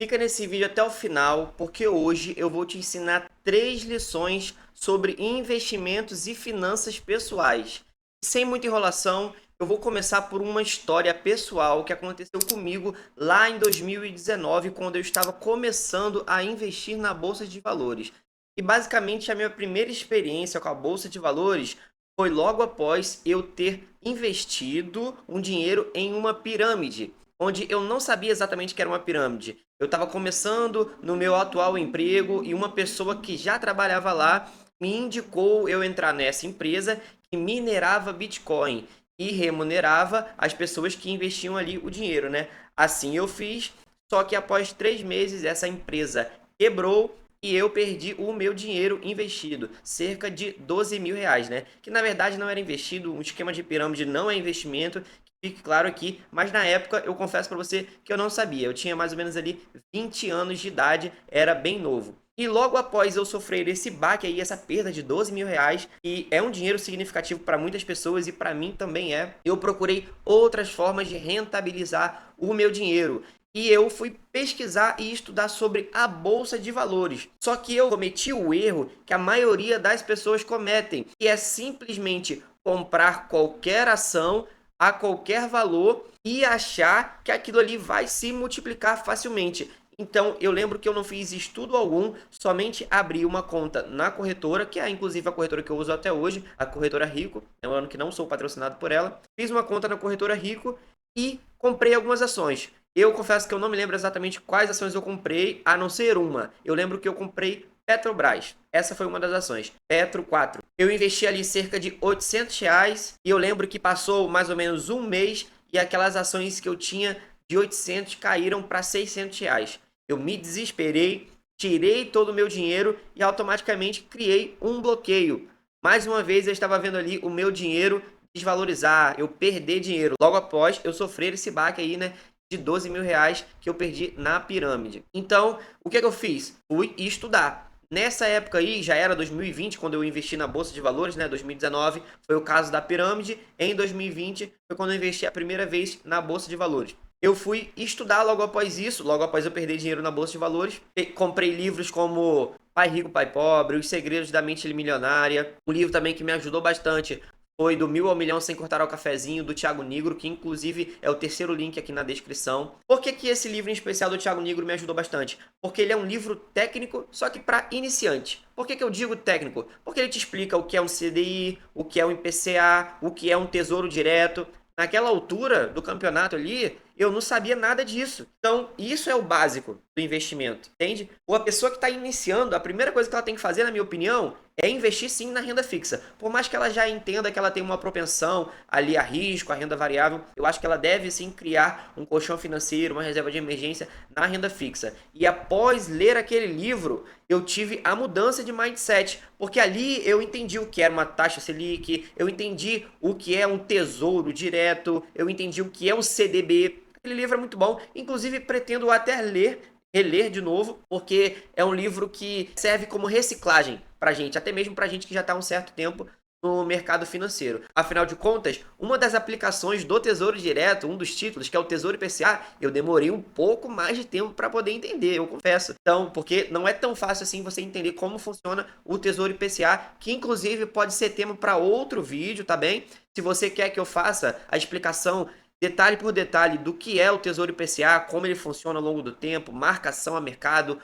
Fica nesse vídeo até o final, porque hoje eu vou te ensinar 3 lições sobre investimentos e finanças pessoais. Sem muita enrolação, eu vou começar por uma história pessoal que aconteceu comigo lá em 2019, quando eu estava começando a investir na bolsa de valores. E basicamente a minha primeira experiência com a bolsa de valores foi logo após eu ter investido um dinheiro em uma pirâmide, onde eu não sabia exatamente que era uma pirâmide. Eu estava começando no meu atual emprego e uma pessoa que já trabalhava lá me indicou eu entrar nessa empresa que minerava Bitcoin e remunerava as pessoas que investiam ali o dinheiro, né? Assim eu fiz, só que após 3 meses essa empresa quebrou e eu perdi o meu dinheiro investido, cerca de 12 mil reais, né? Que na verdade não era investido, um esquema de pirâmide não é investimento, fique claro aqui, mas na época eu confesso para você que eu não sabia. Eu tinha mais ou menos ali 20 anos de idade, era bem novo. E logo após eu sofrer esse baque aí, essa perda de 12 mil reais, e é um dinheiro significativo para muitas pessoas e para mim também é, eu procurei outras formas de rentabilizar o meu dinheiro. E eu fui pesquisar e estudar sobre a bolsa de valores. Só que eu cometi o erro que a maioria das pessoas cometem, que é simplesmente comprar qualquer ação a qualquer valor e achar que aquilo ali vai se multiplicar facilmente. Então, eu lembro que eu não fiz estudo algum, somente abri uma conta na corretora, que é inclusive a corretora que eu uso até hoje, a corretora Rico, é um ano que não sou patrocinado por ela. Fiz uma conta na corretora Rico e comprei algumas ações. Eu confesso que eu não me lembro exatamente quais ações eu comprei, a não ser uma. Eu lembro que eu comprei Petrobras. Essa foi uma das ações. Petro 4. Eu investi ali cerca de R$ 800 e eu lembro que passou mais ou menos um mês e aquelas ações que eu tinha de 800 caíram para R$ 600. Eu me desesperei, tirei todo o meu dinheiro e automaticamente criei um bloqueio. Mais uma vez eu estava vendo ali o meu dinheiro desvalorizar, eu perder dinheiro. Logo após eu sofrer esse baque aí, né? De 12 mil reais que eu perdi na pirâmide. Então, o que é que eu fiz? Fui estudar. Nessa época aí, já era 2020, quando eu investi na Bolsa de Valores, né? 2019 foi o caso da pirâmide. Em 2020 foi quando eu investi a primeira vez na Bolsa de Valores. Eu fui estudar logo após isso, logo após eu perder dinheiro na Bolsa de Valores. Comprei livros como Pai Rico, Pai Pobre, Os Segredos da Mente Milionária. Um livro também que me ajudou bastante foi do Mil ao Milhão Sem Cortar ao Cafezinho, do Thiago Nigro, que inclusive é o terceiro link aqui na descrição. Por que que esse livro em especial do Thiago Nigro me ajudou bastante? Porque ele é um livro técnico, só que para iniciante. Por que que eu digo técnico? Porque ele te explica o que é um CDI, o que é um IPCA, o que é um tesouro direto. Naquela altura do campeonato ali, eu não sabia nada disso. Então, isso é o básico do investimento, entende? Ou a pessoa que está iniciando, a primeira coisa que ela tem que fazer, na minha opinião, é investir sim na renda fixa. Por mais que ela já entenda que ela tem uma propensão ali a risco, a renda variável, eu acho que ela deve sim criar um colchão financeiro, uma reserva de emergência na renda fixa. E após ler aquele livro, eu tive a mudança de mindset, porque ali eu entendi o que era uma taxa Selic, eu entendi o que é um tesouro direto, eu entendi o que é um CDB. Aquele livro é muito bom, inclusive pretendo até reler de novo, porque é um livro que serve como reciclagem pra gente, até mesmo pra gente que já está há um certo tempo no mercado financeiro. Afinal de contas, uma das aplicações do Tesouro Direto, um dos títulos, que é o Tesouro IPCA, eu demorei um pouco mais de tempo para poder entender, eu confesso. Então, porque não é tão fácil assim você entender como funciona o Tesouro IPCA, que inclusive pode ser tema para outro vídeo, tá bem? Se você quer que eu faça a explicação detalhe por detalhe do que é o Tesouro IPCA, como ele funciona ao longo do tempo, marcação a mercado,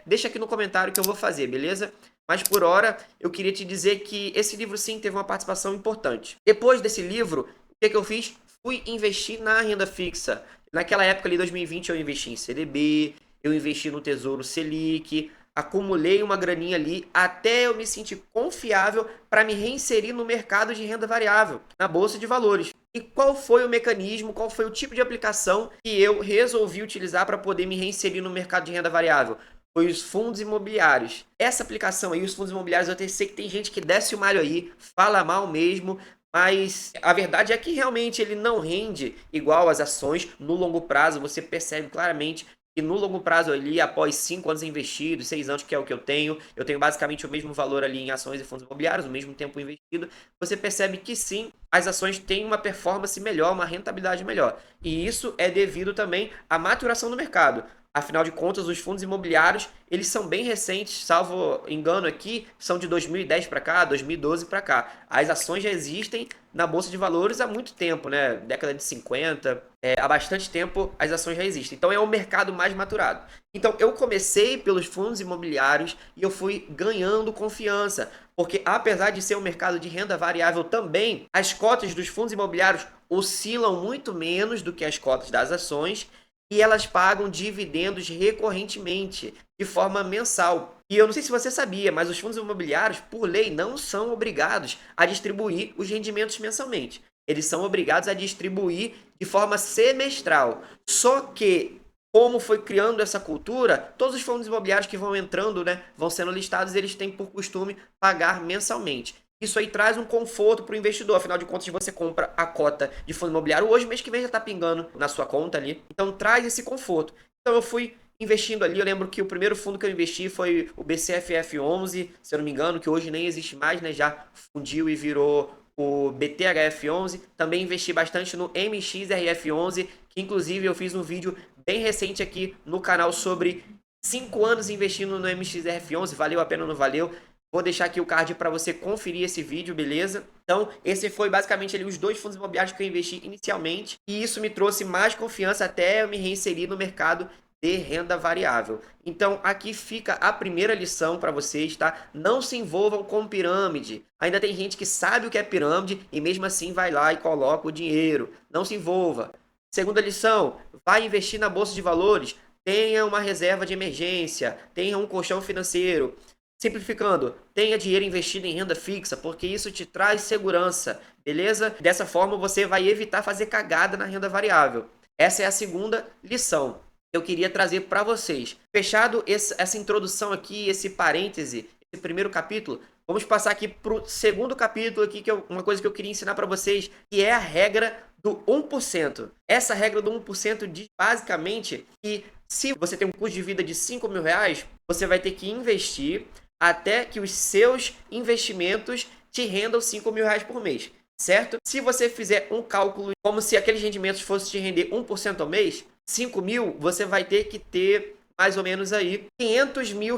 deixa aqui no comentário que eu vou fazer, beleza? Mas por hora, eu queria te dizer que esse livro sim teve uma participação importante. Depois desse livro, o que eu fiz? Fui investir na renda fixa. Naquela época ali, 2020, eu investi em CDB, eu investi no Tesouro Selic, acumulei uma graninha ali até eu me sentir confiável para me reinserir no mercado de renda variável, na bolsa de valores. E qual foi o mecanismo, qual foi o tipo de aplicação que eu resolvi utilizar para poder me reinserir no mercado de renda variável? Foi os fundos imobiliários. Essa aplicação aí, os fundos imobiliários, eu sei que tem gente que desce o malho aí, fala mal mesmo, mas a verdade é que realmente ele não rende igual as ações no longo prazo. Você percebe claramente que no longo prazo ali, após 5 anos investidos, 6 anos que é o que eu tenho basicamente o mesmo valor ali em ações e fundos imobiliários, o mesmo tempo investido, você percebe que sim, as ações têm uma performance melhor, uma rentabilidade melhor. E isso é devido também à maturação do mercado. Afinal de contas, os fundos imobiliários, eles são bem recentes, salvo engano aqui, são de 2010 para cá, 2012 para cá. As ações já existem na Bolsa de Valores há muito tempo, né? Década de 50, há bastante tempo as ações já existem. Então é um mercado mais maturado. Então eu comecei pelos fundos imobiliários e eu fui ganhando confiança, porque apesar de ser um mercado de renda variável também, as cotas dos fundos imobiliários oscilam muito menos do que as cotas das ações e elas pagam dividendos recorrentemente, de forma mensal. E eu não sei se você sabia, mas os fundos imobiliários, por lei, não são obrigados a distribuir os rendimentos mensalmente. Eles são obrigados a distribuir de forma semestral. Só que, como foi criando essa cultura, todos os fundos imobiliários que vão entrando, né, vão sendo listados, eles têm por costume pagar mensalmente. Isso aí traz um conforto para o investidor. Afinal de contas, você compra a cota de fundo imobiliário hoje, mês que vem já está pingando na sua conta ali. Então traz esse conforto. Então eu fui investindo ali. Eu lembro que o primeiro fundo que eu investi foi o BCFF11, se eu não me engano, que hoje nem existe mais, né? Já fundiu e virou o BTHF11. Também investi bastante no MXRF11, que inclusive eu fiz um vídeo bem recente aqui no canal sobre 5 anos investindo no MXRF11. Valeu a pena ou não valeu? Vou deixar aqui o card para você conferir esse vídeo, beleza? Então, esse foi basicamente ali os 2 fundos imobiliários que eu investi inicialmente. E isso me trouxe mais confiança até eu me reinserir no mercado de renda variável. Então, aqui fica a primeira lição para vocês, tá? Não se envolvam com pirâmide. Ainda tem gente que sabe o que é pirâmide e mesmo assim vai lá e coloca o dinheiro. Não se envolva. Segunda lição, vai investir na bolsa de valores. Tenha uma reserva de emergência, tenha um colchão financeiro. Simplificando, tenha dinheiro investido em renda fixa, porque isso te traz segurança, beleza? Dessa forma você vai evitar fazer cagada na renda variável. Essa é a segunda lição que eu queria trazer para vocês. Fechado essa introdução aqui, esse parêntese, esse primeiro capítulo, vamos passar aqui para o segundo capítulo aqui, que é uma coisa que eu queria ensinar para vocês, que é a regra do 1%. Essa regra do 1% diz basicamente que se você tem um custo de vida de R$ 5.000, você vai ter que investir até que os seus investimentos te rendam R$ 5.000 por mês, certo? Se você fizer um cálculo como se aqueles rendimentos fossem te render 1% ao mês, 5 mil, você vai ter que ter mais ou menos aí R$ 500 mil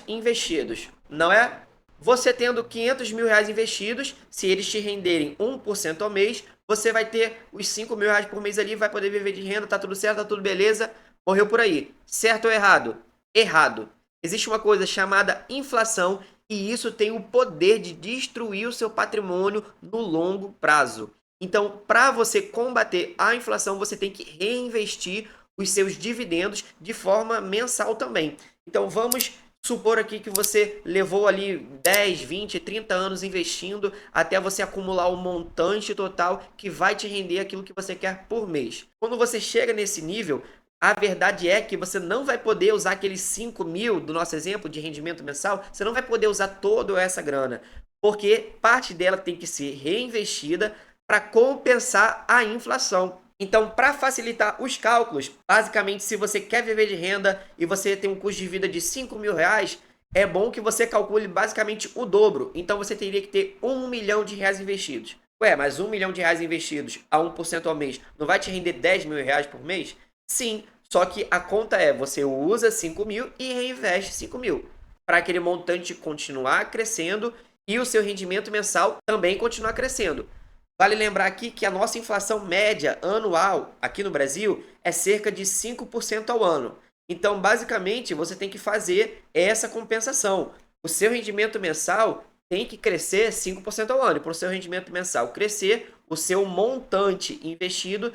investidos, não é? Você tendo R$ 500 mil investidos, se eles te renderem 1% ao mês, você vai ter os R$ 5.000 por mês ali, vai poder viver de renda, tá tudo certo, tá tudo beleza, morreu por aí. Certo ou errado? Errado. Existe uma coisa chamada inflação e isso tem o poder de destruir o seu patrimônio no longo prazo. Então, para você combater a inflação, você tem que reinvestir os seus dividendos de forma mensal também. Então, vamos supor aqui que você levou ali 10, 20, 30 anos investindo até você acumular o montante total que vai te render aquilo que você quer por mês. Quando você chega nesse nível, a verdade é que você não vai poder usar aqueles 5 mil do nosso exemplo de rendimento mensal, você não vai poder usar toda essa grana, porque parte dela tem que ser reinvestida para compensar a inflação. Então, para facilitar os cálculos, basicamente, se você quer viver de renda e você tem um custo de vida de R$ 5.000, é bom que você calcule basicamente o dobro. Então, você teria que ter R$ 1 milhão investidos. Ué, mas R$ 1 milhão investidos a 1% ao mês não vai te render R$ 10.000 por mês? Sim, só que a conta é, você usa 5 mil e reinveste 5 mil, para aquele montante continuar crescendo e o seu rendimento mensal também continuar crescendo. Vale lembrar aqui que a nossa inflação média anual aqui no Brasil é cerca de 5% ao ano. Então, basicamente, você tem que fazer essa compensação. O seu rendimento mensal tem que crescer 5% ao ano. E para o seu rendimento mensal crescer, o seu montante investido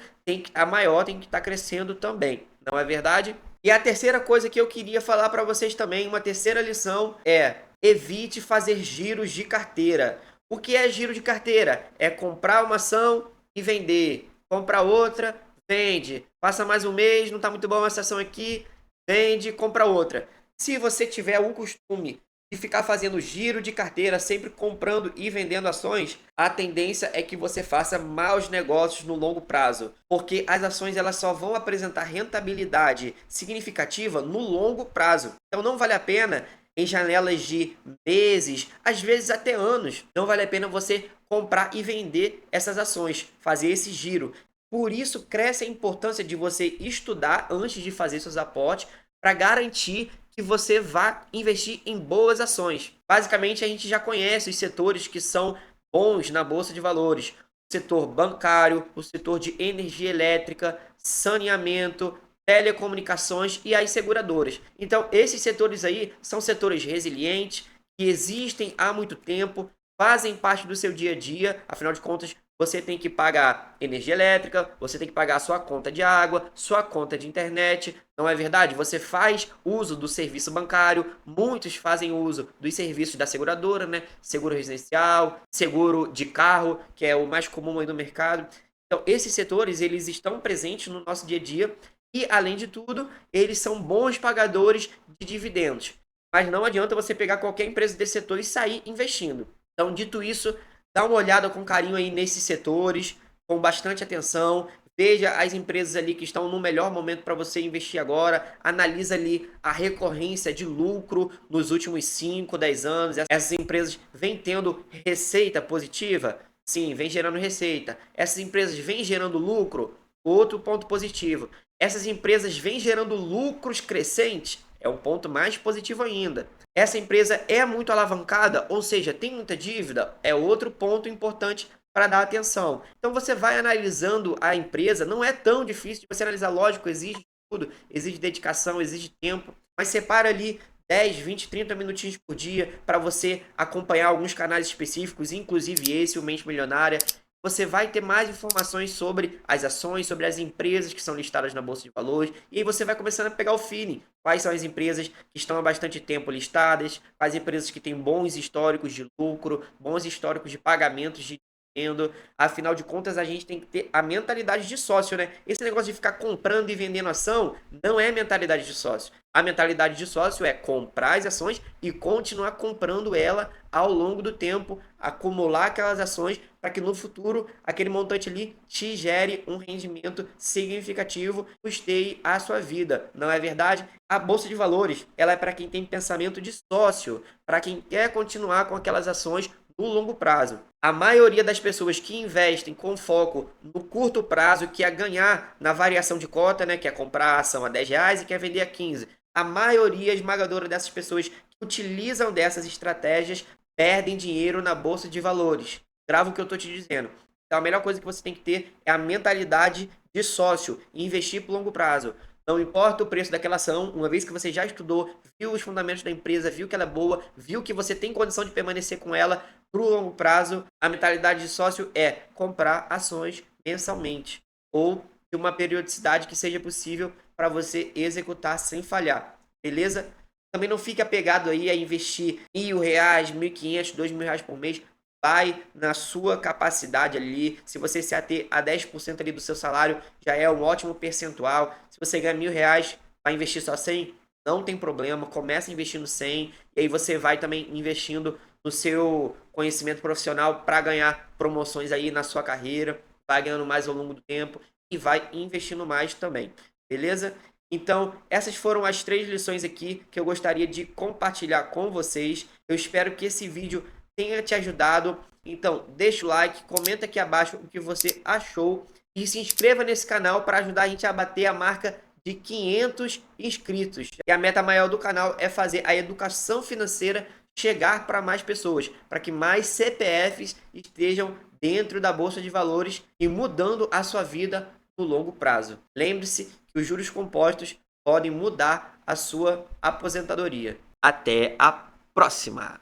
a maior tem que estar crescendo também. Não é verdade? E a terceira coisa que eu queria falar para vocês também, uma terceira lição, é evite fazer giros de carteira. O que é giro de carteira? É comprar uma ação e vender. Compra outra, vende. Passa mais um mês, não está muito bom essa ação aqui, vende, compra outra. Se você tiver o costume de ficar fazendo giro de carteira, sempre comprando e vendendo ações, a tendência é que você faça maus negócios no longo prazo, porque as ações elas só vão apresentar rentabilidade significativa no longo prazo. Então não vale a pena em janelas de meses, às vezes até anos, não vale a pena você comprar e vender essas ações, fazer esse giro. Por isso cresce a importância de você estudar antes de fazer seus aportes, para garantir que você vá investir em boas ações. Basicamente, a gente já conhece os setores que são bons na bolsa de valores: o setor bancário, o setor de energia elétrica, saneamento, telecomunicações e as seguradoras. Então, esses setores aí são setores resilientes, que existem há muito tempo, fazem parte do seu dia a dia. Afinal de contas, você tem que pagar energia elétrica, você tem que pagar a sua conta de água, sua conta de internet, não é verdade? Você faz uso do serviço bancário, muitos fazem uso dos serviços da seguradora, né? Seguro residencial, seguro de carro, que é o mais comum aí no mercado. Então, esses setores, eles estão presentes no nosso dia a dia e, além de tudo, eles são bons pagadores de dividendos. Mas não adianta você pegar qualquer empresa desse setor e sair investindo. Então, dito isso, dá uma olhada com carinho aí nesses setores, com bastante atenção. Veja as empresas ali que estão no melhor momento para você investir agora. Analisa ali a recorrência de lucro nos últimos 5, 10 anos. Essas empresas vêm tendo receita positiva? Sim, vem gerando receita. Essas empresas vêm gerando lucro? Outro ponto positivo. Essas empresas vêm gerando lucros crescentes? É um ponto mais positivo ainda. Essa empresa é muito alavancada, ou seja, tem muita dívida? É outro ponto importante para dar atenção. Então você vai analisando a empresa, não é tão difícil de você analisar, lógico, exige tudo, exige dedicação, exige tempo, mas separa ali 10, 20, 30 minutinhos por dia para você acompanhar alguns canais específicos, inclusive esse, o Mente Milionária. Você vai ter mais informações sobre as ações, sobre as empresas que são listadas na Bolsa de Valores, e aí você vai começando a pegar o feeling. Quais são as empresas que estão há bastante tempo listadas, quais empresas que têm bons históricos de lucro, bons históricos de pagamentos de dividendo. Afinal de contas, a gente tem que ter a mentalidade de sócio, né? Esse negócio de ficar comprando e vendendo ação não é mentalidade de sócio. A mentalidade de sócio é comprar as ações e continuar comprando ela ao longo do tempo, acumular aquelas ações para que no futuro aquele montante ali te gere um rendimento significativo, custeie a sua vida, não é verdade? A bolsa de valores, ela é para quem tem pensamento de sócio, para quem quer continuar com aquelas ações no longo prazo. A maioria das pessoas que investem com foco no curto prazo, que é ganhar na variação de cota, né, que é comprar a ação a R$ 10 e quer vender a 15. A maioria esmagadora dessas pessoas que utilizam dessas estratégias perdem dinheiro na bolsa de valores. Grava o que eu estou te dizendo. Então a melhor coisa que você tem que ter é a mentalidade de sócio e investir por longo prazo. Não importa o preço daquela ação, uma vez que você já estudou, viu os fundamentos da empresa, viu que ela é boa, viu que você tem condição de permanecer com ela para o longo prazo, a mentalidade de sócio é comprar ações mensalmente ou de uma periodicidade que seja possível para você executar sem falhar, beleza? Também não fique apegado aí a investir R$ 1.000, R$ 1.500, R$ 2.000 por mês. Vai na sua capacidade ali. Se você se ater a 10% ali do seu salário, já é um ótimo percentual. Se você ganha R$ 1.000, vai investir só 100, não tem problema. Começa investindo 100 e aí você vai também investindo no seu conhecimento profissional para ganhar promoções aí na sua carreira. Vai ganhando mais ao longo do tempo e vai investindo mais também. Beleza? Então, essas foram as 3 lições aqui que eu gostaria de compartilhar com vocês. Eu espero que esse vídeo tenha te ajudado. Então, deixa o like, comenta aqui abaixo o que você achou e se inscreva nesse canal para ajudar a gente a bater a marca de 500 inscritos. E a meta maior do canal é fazer a educação financeira chegar para mais pessoas, para que mais CPFs estejam dentro da Bolsa de Valores e mudando a sua vida no longo prazo. Lembre-se que os juros compostos podem mudar a sua aposentadoria. Até a próxima!